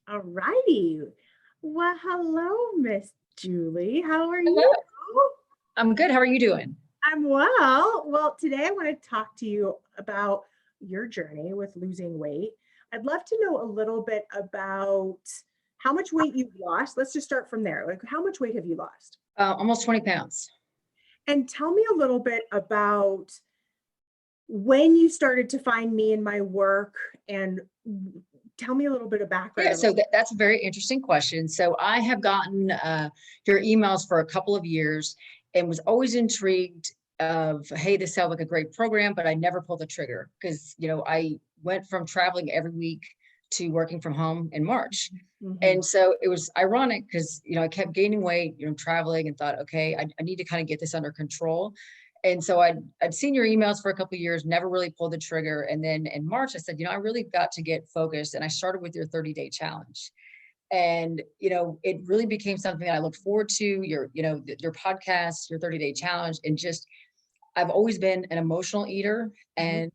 All righty. Well, hello, Miss Julie. How are Hello. you? I'm good. How are you doing? I'm well. Well, today I want to talk to you about your journey with losing weight. I'd love to know a little bit about how much weight you've lost. Let's just start from there. Like, how much weight have you lost? Almost 20 pounds. And tell me a little bit about when you started to find me in my work and tell me a little bit of Yeah, background. so that's a very interesting question. So I have gotten your emails for a couple of years and was always intrigued of, hey, this sounds like a great program, but I never pulled the trigger because, I went from traveling every week to working from home in March. Mhm. And so it was ironic because, I kept gaining weight, traveling and thought, okay, I need to kind of get this under control. And so I'd seen your emails for a couple of years, never really pulled the trigger. And then in March, I said, I really got to get focused. And I started with your 30-day challenge. And, it really became something that I looked forward to, your podcast, your 30-day challenge. And just, I've always been an emotional eater Mhm. and,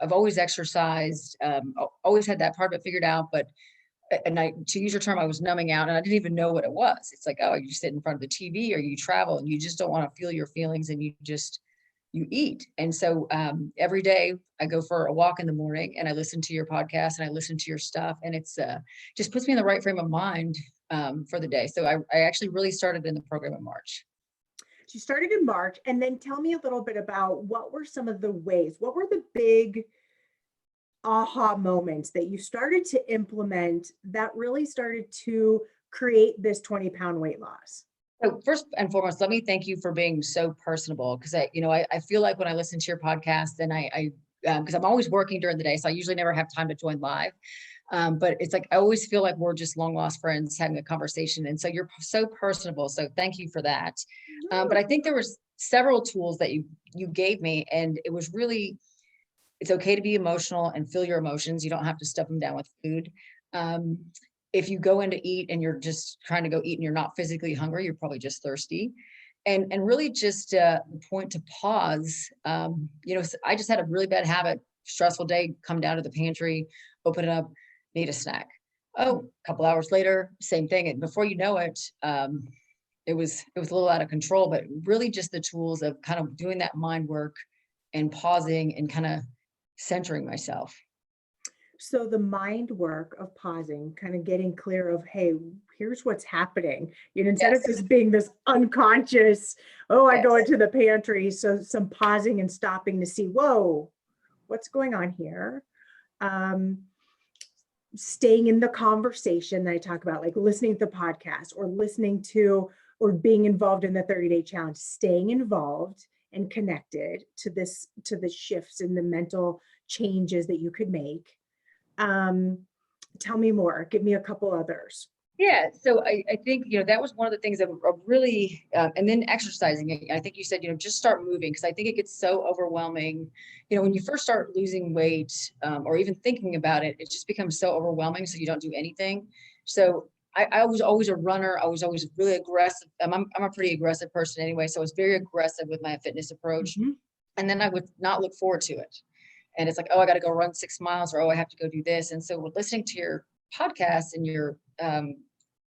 I've always exercised, always had that part of it figured out, but and to use your term, I was numbing out and I didn't even know what it was. It's like, oh, you sit in front of the TV or you travel and you just don't want to feel your feelings and you eat. And so every day I go for a walk in the morning and I listen to your podcast and I listen to your stuff and it's just puts me in the right frame of mind for the day. So I actually really started in the program in March. She started in March, and then tell me a little bit about what were some of the ways, what were the big aha moments that you started to implement that really started to create this 20-pound weight loss? So first and foremost, let me thank you for being so personable because I feel like when I listen to your podcast and because I'm always working during the day, so I usually never have time to join live. But it's like I always feel like we're just long lost friends having a conversation, and so you're so personable. So thank you for that. But I think there was several tools that you gave me, and it was really it's okay to be emotional and feel your emotions. You don't have to stuff them down with food. Um, if you go in to eat and you're just trying to go eat and you're not physically hungry, you're probably just thirsty. And really just the point to pause. I just had a really bad habit, stressful day, come down to the pantry, open it up, need a snack. Oh, a couple hours later, same thing. And before you know it, it was a little out of control, but really just the tools of kind of doing that mind work and pausing and kind of centering myself. So the mind work of pausing, kind of getting clear of, hey, here's what's happening. Instead of Yes, just being this unconscious, oh, I go yes, into the pantry. So some pausing and stopping to see, whoa, what's going on here? Um, Staying in the conversation that I talk about, like listening to the podcast or listening to or being involved in the 30-day challenge, staying involved and connected to the shifts and the mental changes that you could make. Um, Tell me more. Give me a couple others. yeah. So I think that was one of the things that were really, and then exercising. I think you said just start moving because I think it gets so overwhelming. When you first start losing weight or even thinking about it, it just becomes so overwhelming. So you don't do anything. So I was always a runner. I was always really aggressive. I'm a pretty aggressive person anyway, so I was very aggressive with my fitness approach. Mhm. And then I would not look forward to it. And it's like, oh, I got to go run 6 miles, or oh, I have to go do this. And so with listening to your podcast and your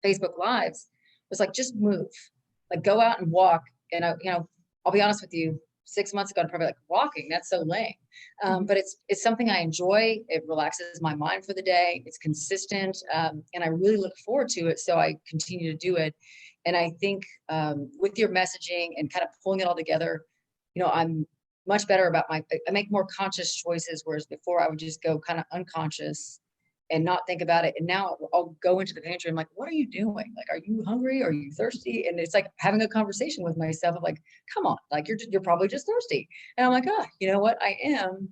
Facebook lives, it was like, just move, like go out and walk. And I'll be honest with you, 6 months ago, I'm probably like, walking, that's so lame. Mhm. But it's something I enjoy. It relaxes my mind for the day. It's consistent. And I really look forward to it. So I continue to do it. And I think with your messaging and kind of pulling it all together, I'm much better about I make more conscious choices, whereas before I would just go kind of unconscious and not think about it. And now I'll go into the pantry. I'm like, what are you doing? Like, are you hungry? Are you thirsty? And it's like having a conversation with myself of like, come on, like you're probably just thirsty. And I'm like, oh, you know what? I am,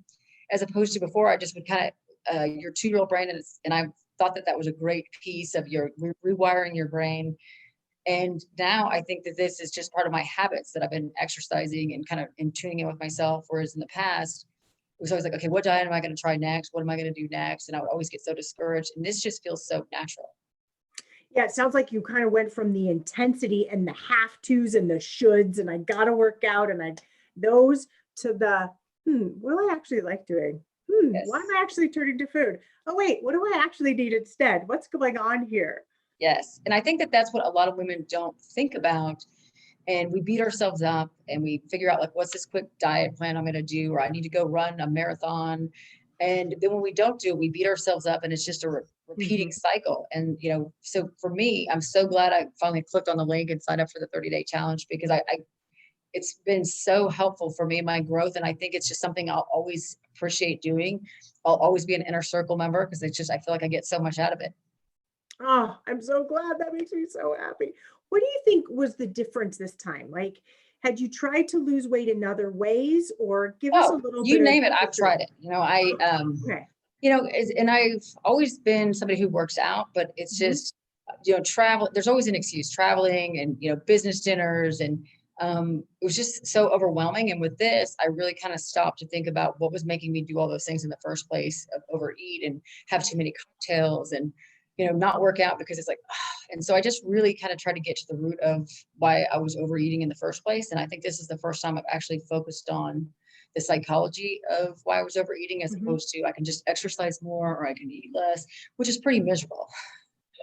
as opposed to before, I just would kind of your 2-year-old brain, and I thought that was a great piece of your rewiring your brain. And now I think that this is just part of my habits that I've been exercising and kind of in tuning in with myself. Whereas in the past, it was always like, okay, what diet am I going to try next? What am I going to do next? And I would always get so discouraged. And this just feels so natural. Yeah, it sounds like you kind of went from the intensity and the have tos and the shoulds, and I got to work out, and I those to the what do I actually like doing? Why am Yes. I actually turning to food? Oh, wait, what do I actually need instead? What's going on here? Yes. And I think that that's what a lot of women don't think about. And we beat ourselves up and we figure out like, what's this quick diet plan I'm going to do? Or I need to go run a marathon. And then when we don't do it, we beat ourselves up and it's just a repeating Mhm. cycle. And, so for me, I'm so glad I finally clicked on the link and signed up for the 30-day challenge because it's been so helpful for me in my growth. And I think it's just something I'll always appreciate doing. I'll always be an inner circle member because I feel like I get so much out of it. Oh, I'm so glad. That makes me so happy. What do you think was the difference this time? Like, had you tried to lose weight in other ways, or give us a Oh, little you bit of name it, I've history? tried it. Okay. And I've always been somebody who works out, but it's Mhm. just, travel, there's always an excuse, traveling and, business dinners. And it was just so overwhelming. And with this, I really kind of stopped to think about what was making me do all those things in the first place, of overeat and have too many cocktails and, not work out because it's like, and so I just really kind of tried to get to the root of why I was overeating in the first place. And I think this is the first time I've actually focused on the psychology of why I was overeating, as Mhm. opposed to I can just exercise more or I can eat less, which is pretty miserable.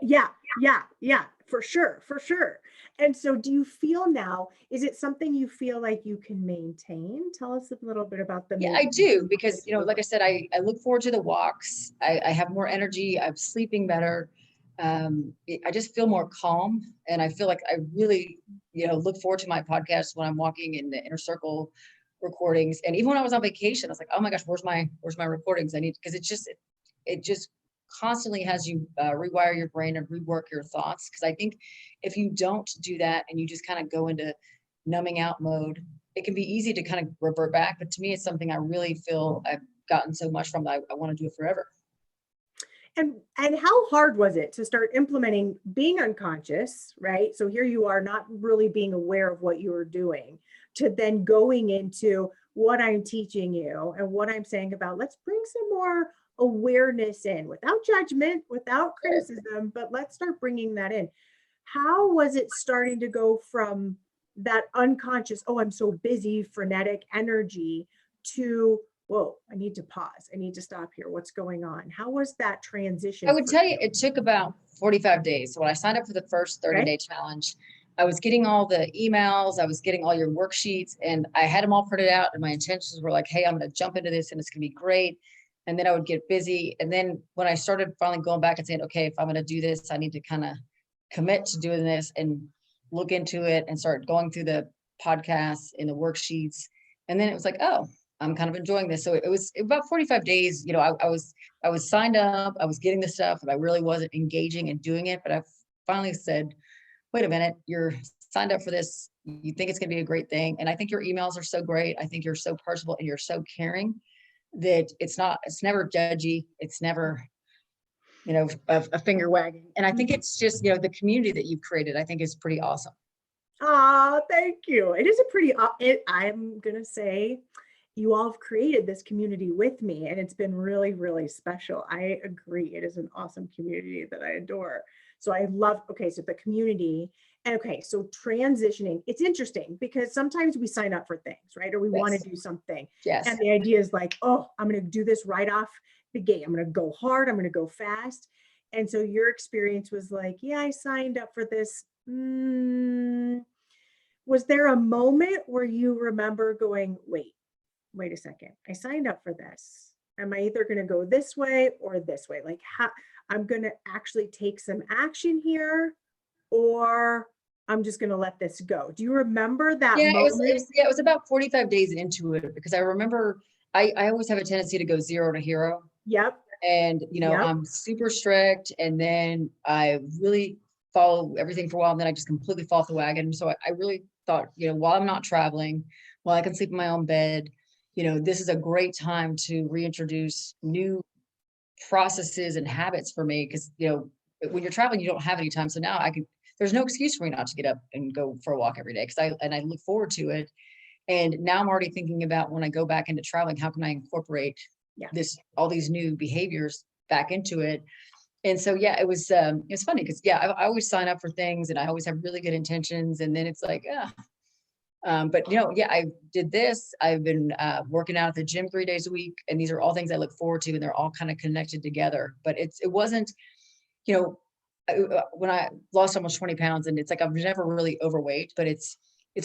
Yeah, yeah, yeah, for sure, for sure. And so do you feel now, is it something you feel like you can maintain? Tell us a little bit about the Yeah, I maintenance do of because, this over. like I said, I look forward to the walks. I have more energy. I'm sleeping better. I just feel more calm, and I feel like I really, look forward to my podcast when I'm walking in the inner circle recordings. And even when I was on vacation, I was like, oh my gosh, where's my recordings? I need, because it just constantly has you rewire your brain and rework your thoughts. Because I think if you don't do that and you just kind of go into numbing out mode, it can be easy to kind of revert back. But to me, it's something I really feel I've gotten so much from that I want to do it forever. And how hard was it to start implementing being unconscious, right? So here you are not really being aware of what you were doing, to then going into what I'm teaching you and what I'm saying about let's bring some more awareness in without judgment, without Sure. criticism, but let's start bringing that in. How was it starting to go from that unconscious, oh, I'm so busy, frenetic energy to, whoa, I need to pause. I need to stop here. What's going on? How was that I transition would for tell you you? it took about 45 days. So when I signed up for the first Okay. 30-day challenge, I was getting all the emails, I was getting all your worksheets, and I had them all printed out. And my intentions were like, hey, I'm going to jump into this and it's going to be great. And then I would get busy. And then when I started finally going back and saying, okay, if I'm going to do this, I need to kind of commit to doing this and look into it and start going through the podcasts and the worksheets. And then it was like, oh, I'm kind of enjoying this. So it was about 45 days. I was signed up, I was getting the stuff, but I really wasn't engaging and doing it. But I finally said, wait a minute, you're signed up for this. You think it's going to be a great thing. And I think your emails are so great. I think you're so personable and you're so caring that it's never judgy. It's never, a finger wagging. And I think it's just, the community that you've created, I think is pretty awesome. Ah, thank you. It is a pretty, I'm going to say, you all have created this community with me, and it's been really, really special. I agree. It is an awesome community that I adore. So I love, okay, so the community, and okay, so transitioning, it's interesting because sometimes we sign up for things, right? Or we want to Yes. do something. Yes. And the idea is like, oh, I'm going to do this right off the gate. I'm going to go hard. I'm going to go fast. And so your experience was like, yeah, I signed up for this. Was there a moment where you remember going, wait a second, I signed up for this. Am I either going to go this way or this way? Like, how I'm going to actually take some action here, or I'm just going to let this go. Do you remember that Yeah, moment? it was about 45 days into it because I remember I always have a tendency to go zero to hero. Yep. And, Yep. I'm super strict. And then I really follow everything for a while. And then I just completely fall off the wagon. So I really thought, while I'm not traveling, while I can sleep in my own bed, this is a great time to reintroduce new processes and habits for me. Cause, when you're traveling, you don't have any time. So now there's no excuse for me not to get up and go for a walk every day. I look forward to it. And now I'm already thinking about when I go back into traveling, how can I incorporate Yeah. all these new behaviors back into it? And so, yeah, it's funny because, yeah, I always sign up for things and I always have really good intentions. And then it's like, But yeah, I did this. I've been working out at the gym 3 days a week, and these are all things I look forward to, and they're all kind of connected together. But it wasn't, you know, when I lost almost 20 pounds, and it's like, I'm never really overweight, but it's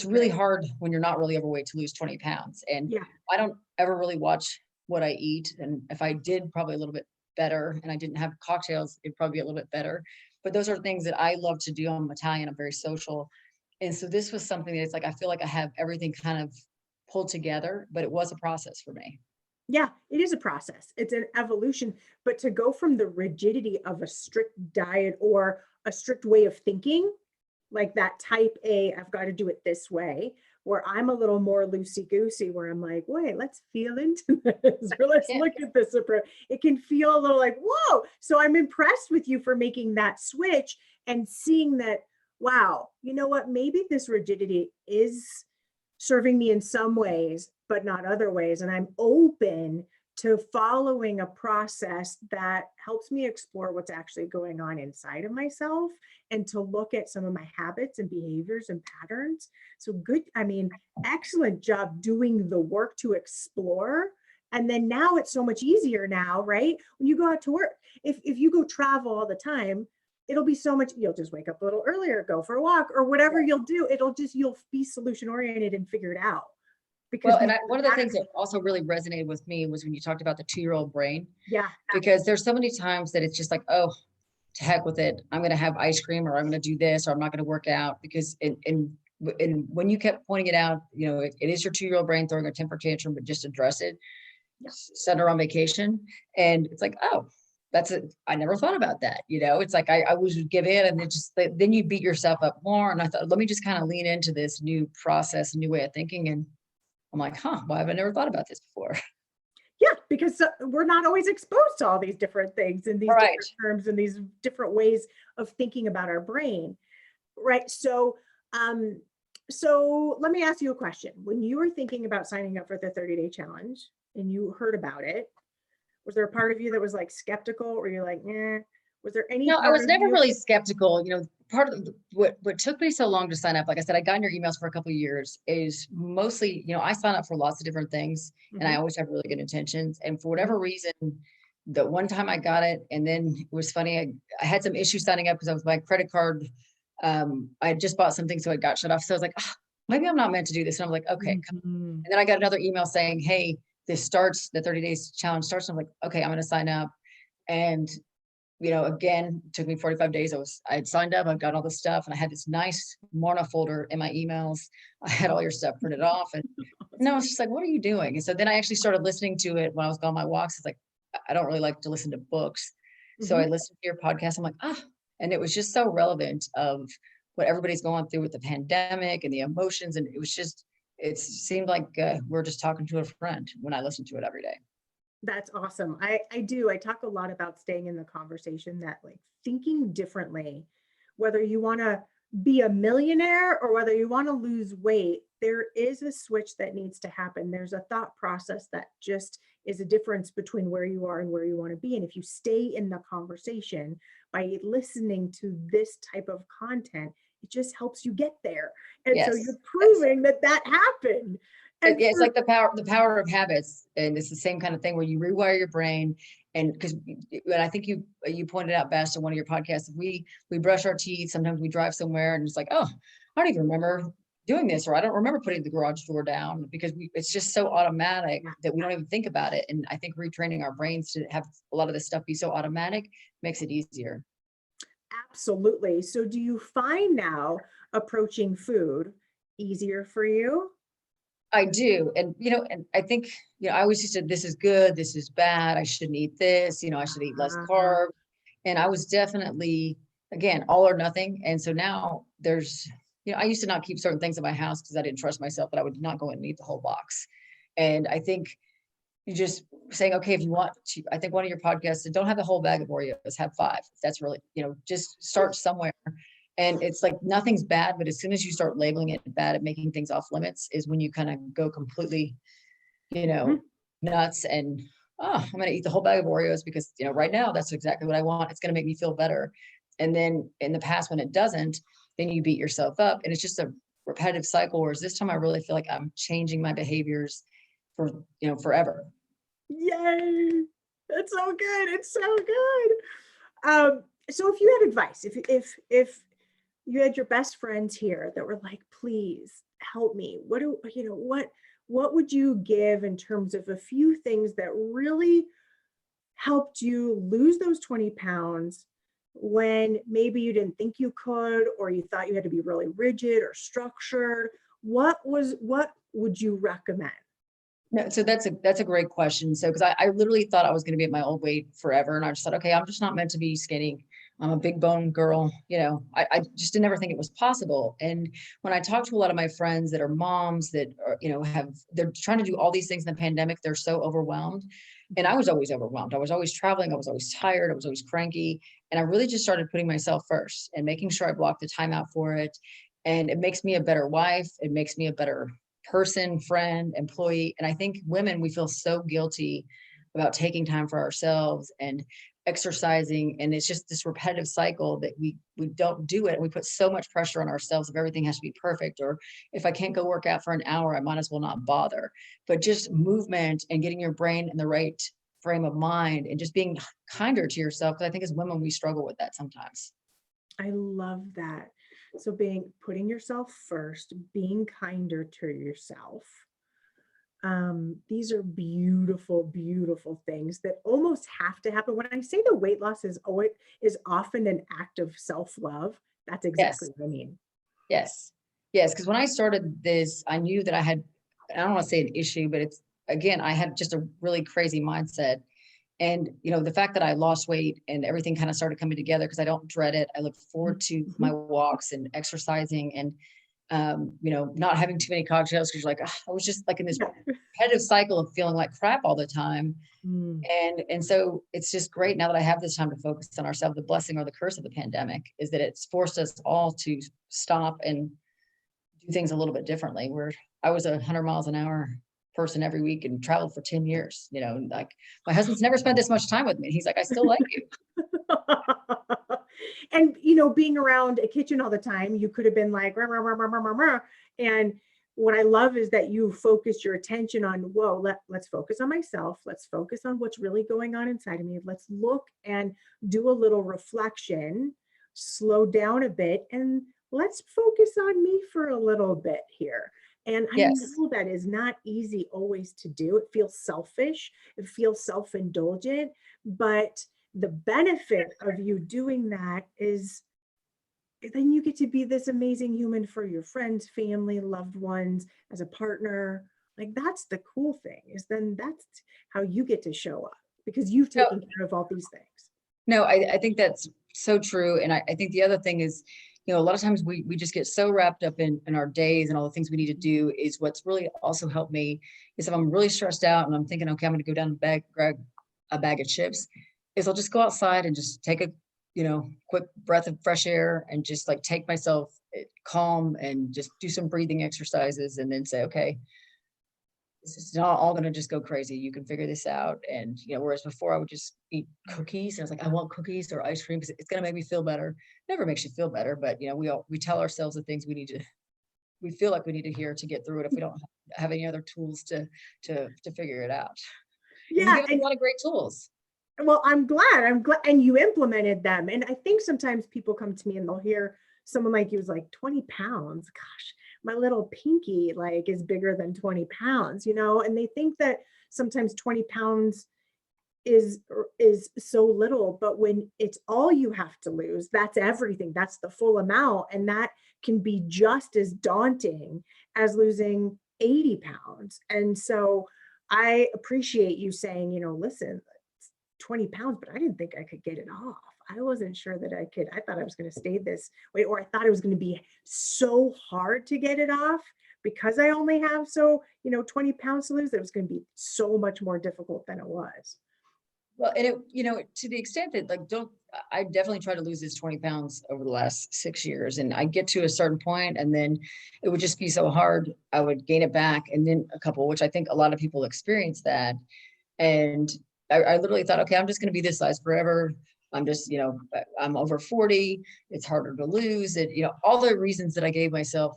really hard when you're not really overweight to lose 20 pounds. And Yeah. I don't ever really watch what I eat. And if I did, probably a little bit better, and I didn't have cocktails, it'd probably be a little bit better. But those are things that I love to do. I'm Italian, I'm very social. And so this was something that's like, I feel like I have everything kind of pulled together, but it was a process for me. Yeah, it is a process. It's an evolution, but to go from the rigidity of a strict diet or a strict way of thinking, like that type A, I've got to do it this way, where I'm a little more loosey-goosey, where I'm like, wait, let's feel into this, or let's Yeah. look at this approach. It can feel a little like, whoa. So I'm impressed with you for making that switch and seeing that, wow, you know what, maybe this rigidity is serving me in some ways, but not other ways. And I'm open to following a process that helps me explore what's actually going on inside of myself and to look at some of my habits and behaviors and patterns. So good, I mean, excellent job doing the work to explore. And then now it's so much easier now, right? When you go out to work, if you go travel all the time, it'll be so much, you'll just wake up a little earlier, go for a walk or whatever you'll do. You'll be solution oriented and figure it out. Because Well, and one of the things that also really resonated with me was when you talked about the 2-year-old brain, yeah, because there's so many times that it's just like, oh, to heck with it. I'm going to have ice cream, or I'm going to do this, or I'm not going to work out, because and when you kept pointing it out, it is your 2-year-old brain throwing a temper tantrum, but just address it, send her on vacation. And it's like, oh, that's it. I never thought about that. It's like, I always would give in, and then you beat yourself up more. And I thought, let me just kind of lean into this new process, new way of thinking. And I'm like, why have I never thought about this before? yeah, because we're not always exposed to all these different things and these Right. different terms and these different ways of thinking about our brain, right? So let me ask you a question. When you were thinking about signing up for the 30-day challenge and you heard about it, was there a part of you that was like skeptical, or you're like, eh? Was there any No, I part was of never you? really skeptical. Part of what took me so long to sign up, like I said, I got in your emails for a couple of years, is mostly, I sign up for lots of different things, and I Mhm, always have really good intentions. And for mhm. whatever reason, the one time I got it, and then it was funny, I had some issues signing up because my credit card, I had just bought something, so it got shut off. So I was like, maybe I'm not meant to do this. And I'm like, okay. Mhm. And then I got another email saying, hey, the 30 days challenge starts. And I'm like, okay, I'm going to sign up. And again, it took me 45 days. I had signed up, I've got all the stuff, and I had this nice Marna folder in my emails. I had all your stuff printed off, and I was just like, what are you doing? And so then I actually started listening to it when I was on my walks. It's like, I don't really like to listen to books. So I Mhm. listened to your podcast. I'm like, and it was just so relevant of what everybody's going through with the pandemic and the emotions. And it seemed like we're just talking to a friend when I listened to it every day. That's awesome. I do. I talk a lot about staying in the conversation, that like thinking differently, whether you want to be a millionaire or whether you want to lose weight, there is a switch that needs to happen. There's a thought process that just is a difference between where you are and where you want to be. And if you stay in the conversation by listening to this type of content, it just helps you get there. And so Yes. you're Yes. proving that that happened. And Yeah, it's for like the power of habits, and it's the same kind of thing where you rewire your brain. And because I think you pointed out best in one of your podcasts, we brush our teeth, sometimes we drive somewhere, and it's like, I don't even remember doing this, or I don't remember putting the garage door down, because it's just so automatic yeah. that we don't even think about it. And I think retraining our brains to have a lot of this stuff be so automatic makes it easier. Absolutely. So do you find now approaching food easier for you? I do. And I think, I always used to, this is good, this is bad, I shouldn't eat this, I should eat less Uh, carb. And I was definitely, again, all or nothing. And so now I used to not keep certain things in my house because I didn't trust myself, but I would not go in and eat the whole box. And I think you just saying, okay, if you want to, I think one of your podcasts said, don't have the whole bag of Oreos, have 5. That's really, just start somewhere. And it's like, nothing's bad, but as soon as you start labeling it bad and making things off limits is when you kind of go completely, you mhm. know, nuts and, I'm going to eat the whole bag of Oreos because, right now that's exactly what I want. It's going to make me feel better. And then in the past, when it doesn't, then you beat yourself up. And it's just repetitive cycle, whereas this time I really feel like I'm changing my behaviors for, forever. Yay. That's so good. It's so good. So if you had advice, if you had your best friends here that were like, please help me, what would you give in terms of a few things that really helped you lose those 20 pounds when maybe you didn't think you could, or you thought you had to be really rigid or structured? What would you recommend? No, so that's a great question. So, because I literally thought I was going to be at my old weight forever, and I just thought, okay, I'm just not meant to be skinny. I'm a big bone girl. I just didn't ever think it was possible. And when I talk to a lot of my friends that are moms that are, they're trying to do all these things in the pandemic, they're so overwhelmed. And I was always overwhelmed. I was always traveling. I was always tired. I was always cranky. And I really just started putting myself first and making sure I blocked the time out for it. And it makes me a better wife. It makes me a better person, friend, employee. And I think women, we feel so guilty about taking time for ourselves and exercising. And it's just this repetitive cycle that we don't do it. We put so much pressure on ourselves if everything has to be perfect, or if I can't go work out for an hour, I might as well not bother. But just movement and getting your brain in the right frame of mind and just being kinder to yourself. Because I think as women, we struggle with that sometimes. I love that. So putting yourself first, being kinder to yourself. These are beautiful, beautiful things that almost have to happen. When I say the weight loss is often an act of self-love, that's exactly Yes. what I mean. Yes. Yes. Because when I started this, I knew that I don't want to say an issue, but again, I had just a really crazy mindset. And, the fact that I lost weight and everything kind of started coming together because I don't dread it. I look forward to Mhm. my walks and exercising and, not having too many cocktails because I was just like in this Yeah. repetitive cycle of feeling like crap all the time. Mm. And so it's just great now that I have this time to focus on ourselves. The blessing or the curse of the pandemic is that it's forced us all to stop and do things a little bit differently. Where I was 100 miles an hour person every week and traveled for 10 years, like my husband's never spent this much time with me. He's like, I still like you. And being around a kitchen all the time, you could have been like rah, rah, rah, rah, rah, rah, rah. And what I love is that you focused your attention on, whoa, let's focus on myself. Let's focus on what's really going on inside of me. Let's look and do a little reflection, slow down a bit, and let's focus on me for a little bit here. And I Yes. know that is not easy always to do. It feels selfish. It feels self-indulgent, but the benefit of you doing that is then you get to be this amazing human for your friends, family, loved ones, as a partner. Like that's the cool thing, is then that's how you get to show up because you've No, taken care of all these things. no, I think that's so true. And I think the other thing is, a lot of times we just get so wrapped up in our days and all the things we need to do. Is what's really also helped me is if I'm really stressed out and I'm thinking, okay, I'm going to go down and grab a bag of chips, is I'll just go outside and just take a, quick breath of fresh air and just like take myself calm and just do some breathing exercises and then say, okay, this is not all going to just go crazy. You can figure this out. And, whereas before I would just eat cookies. And I was like, I want cookies or ice cream because it's going to make me feel better. It never makes you feel better, but we tell ourselves the things we feel like we need to hear to get through it if we don't have any other tools to figure it out. And you Yeah. give us a lot of great tools. Well, I'm glad, and you implemented them. And I think sometimes people come to me and they'll hear someone like you is like 20 pounds. Gosh, my little pinky like is bigger than 20 pounds, and they think that sometimes 20 pounds is so little, but when it's all you have to lose, that's everything. That's the full amount. And that can be just as daunting as losing 80 pounds. And so I appreciate you saying, listen, 20 pounds, but I didn't think I could get it off. I wasn't sure that I could. I thought I was going to stay this way, or I thought it was going to be so hard to get it off because I only have 20 pounds to lose. That it was going to be so much more difficult than it was. Well, and to the extent that I definitely try to lose this 20 pounds over the last 6 years, and I get to a certain point and then it would just be so hard. I would gain it back and then a couple, which I think a lot of people experience that. And I literally thought, okay, I'm just going to be this size forever. I'm just, I'm over 40. It's harder to lose it. All the reasons that I gave myself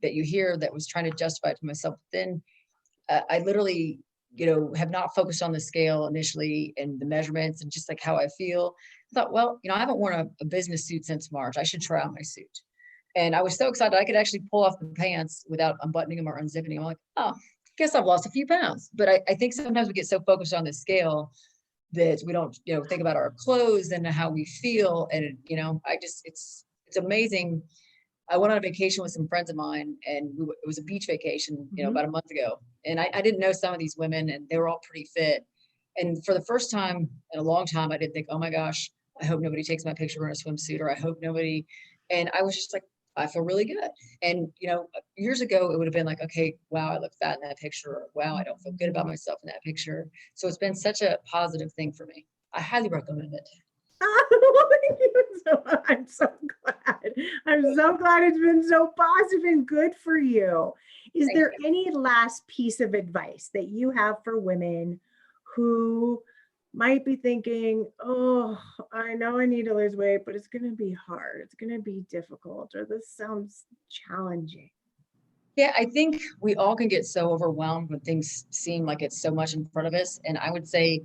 that you hear that was trying to justify it to myself. Then I literally, have not focused on the scale initially and the measurements and just like how I feel. I thought, well, I haven't worn a business suit since March. I should try on my suit. And I was so excited I could actually pull off the pants without unbuttoning them or unzipping them. I'm like, oh, guess I've lost a few pounds. But I think sometimes we get so focused on the scale that we don't, think about our clothes and how we feel. And, it's amazing. I went on a vacation with some friends of mine, and it was a beach vacation, about a month ago. And I didn't know some of these women, and they were all pretty fit. And for the first time in a long time, I didn't think, oh my gosh, I hope nobody takes my picture in a swimsuit, or I hope nobody. And I was just like, I feel really good. And, years ago, it would have been like, okay, wow, I look fat in that picture. Or, wow, I don't feel good about myself in that picture. So it's been such a positive thing for me. I highly recommend it. I'm so glad. I'm so glad it's been so positive and good for you. Is there any last piece of advice that you have for women who might be thinking, oh, I know I need to lose weight, but it's going to be hard. It's going to be difficult, or this sounds challenging? Yeah, I think we all can get so overwhelmed when things seem like it's so much in front of us. And I would say,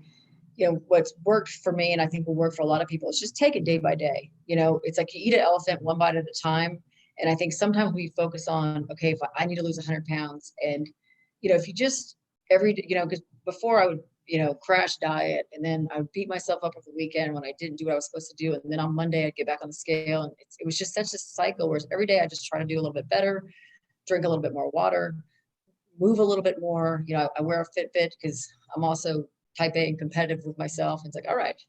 what's worked for me, and I think will work for a lot of people, is just take it day by day. It's like you eat an elephant one bite at a time. And I think sometimes we focus on, okay, if I need to lose 100 pounds, and, if you just every day, because before I would, crash diet, and then I would beat myself up over the weekend when I didn't do what I was supposed to do. And then on Monday, I'd get back on the scale. And it was just such a cycle, whereas every day I just try to do a little bit better, drink a little bit more water, move a little bit more. I wear a Fitbit because I'm also type A and competitive with myself. And it's like, all right,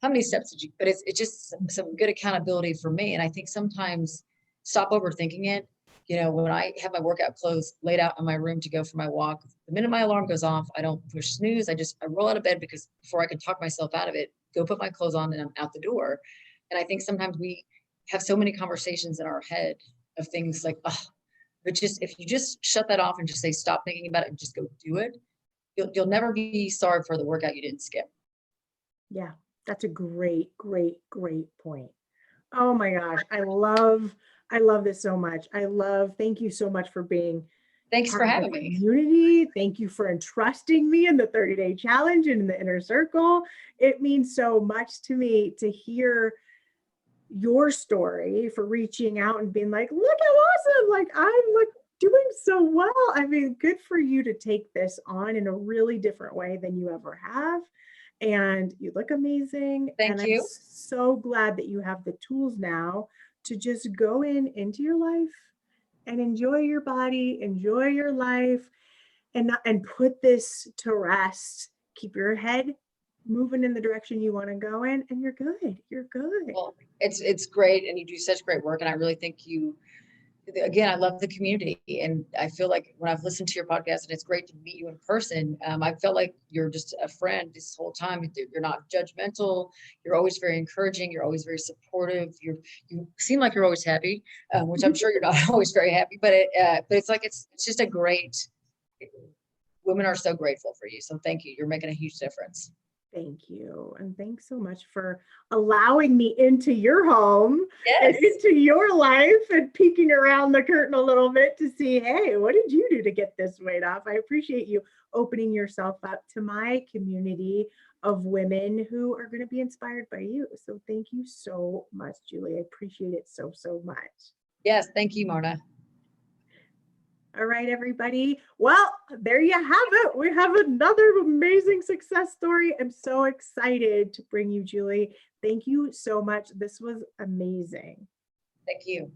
how many steps did you, but it's just some good accountability for me. And I think sometimes stop overthinking it. When I have my workout clothes laid out in my room to go for my walk, the minute my alarm goes off, I don't push snooze. I roll out of bed, because before I can talk myself out of it, go put my clothes on, and I'm out the door. And I think sometimes we have so many conversations in our head of things like, oh, but just, if you just shut that off and just say, stop thinking about it and just go do it, you'll never be sorry for the workout you didn't skip. Yeah, that's a great, great, great point. Oh my gosh. I love this so much. Thank you so much for being Thanks part for of having the me. community. Thank you for entrusting me in the 30-day challenge and in the inner circle. It means so much to me to hear your story, for reaching out and being like, look how awesome, like I'm like doing so well. I mean, good for you to take this on in a really different way than you ever have. And you look amazing. Thank and I'm you. so glad that you have the tools now to just go into your life and enjoy your body, enjoy your life, and put this to rest. Keep your head moving in the direction you want to go in, and you're good. You're good. Well, it's great, and you do such great work. And I really think again, I love the community, and I feel like when I've listened to your podcast, and it's great to meet you in person, I felt like you're just a friend this whole time. You're not judgmental. You're always very encouraging. You're always very supportive. You seem like you're always happy, which I'm sure you're not always very happy, but it's like, it's just a great, women are so grateful for you. So thank you. You're making a huge difference. Thank you. And thanks so much for allowing me into your home and into your life, and peeking around the curtain a little bit to see, hey, what did you do to get this weight off? I appreciate you opening yourself up to my community of women who are going to be inspired by you. So thank you so much, Julie. I appreciate it so, so much. Yes. Thank you, Marna. All right, everybody. Well, there you have it. We have another amazing success story. I'm so excited to bring you, Julie. Thank you so much. This was amazing. Thank you.